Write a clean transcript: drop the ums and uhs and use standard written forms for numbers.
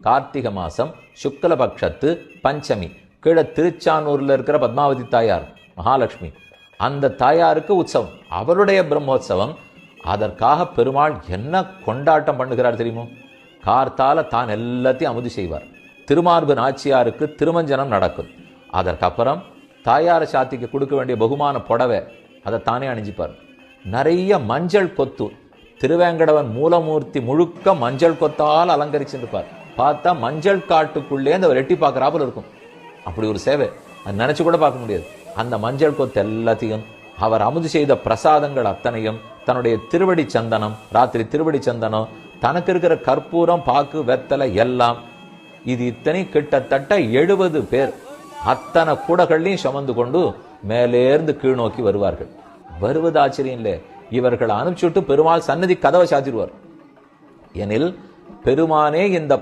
கார்த்திகை மாசம் சுக்லபக்ஷத்து பஞ்சமி. கீழே திருச்சானூர்ல இருக்கிற பத்மாவதி தாயார் மகாலட்சுமி, அந்த தாயாருக்கு உற்சவம், அவருடைய பிரம்மோற்சவம். அதற்காக பெருமாள் என்ன கொண்டாட்டம் பண்ணுகிறார் தெரியுமோ? கார்த்தால தான் எல்லாத்தையும் அமுது செய்வார். திருமார்பு நாச்சியாருக்கு திருமஞ்சனம் நடக்கும். அதற்கப்புறம் தாயார சாத்திக்கு கொடுக்க வேண்டிய பகுமான புடவை அதை தானே அணிஞ்சிப்பார். நிறைய மஞ்சள் கொத்து, திருவேங்கடவன் மூலமூர்த்தி முழுக்க மஞ்சள் கொத்தால் அலங்கரிச்சிருப்பார். பார்த்தா மஞ்சள் காட்டுக்குள்ளே அந்த எட்டி பார்க்குறாப்புல இருக்கும். அப்படி ஒரு சேவை அது நினைச்சு கூட பார்க்க முடியாது. அந்த மஞ்சள் கொத்து எல்லாத்தையும் அவர் அமுது செய்த பிரசாதங்கள் அத்தனையும், தன்னுடைய திருவடி சந்தனம், ராத்திரி திருவடி சந்தனம், தனக்கு இருக்கிற கற்பூரம், பாக்கு, வெத்தலை எல்லாம், இது இத்தனை கிட்டத்தட்ட 70 பேர் அத்தனை கூடகள்லையும் சுமந்து கொண்டு மேலேருந்து கீழ் நோக்கி வருவார்கள். வருவது ஆச்சரியம் இல்லை, இவர்கள் அனுப்பிச்சுட்டு பெருமாள் சன்னதி கதவை சாத்திடுவார். எனில் பெருமானே இந்த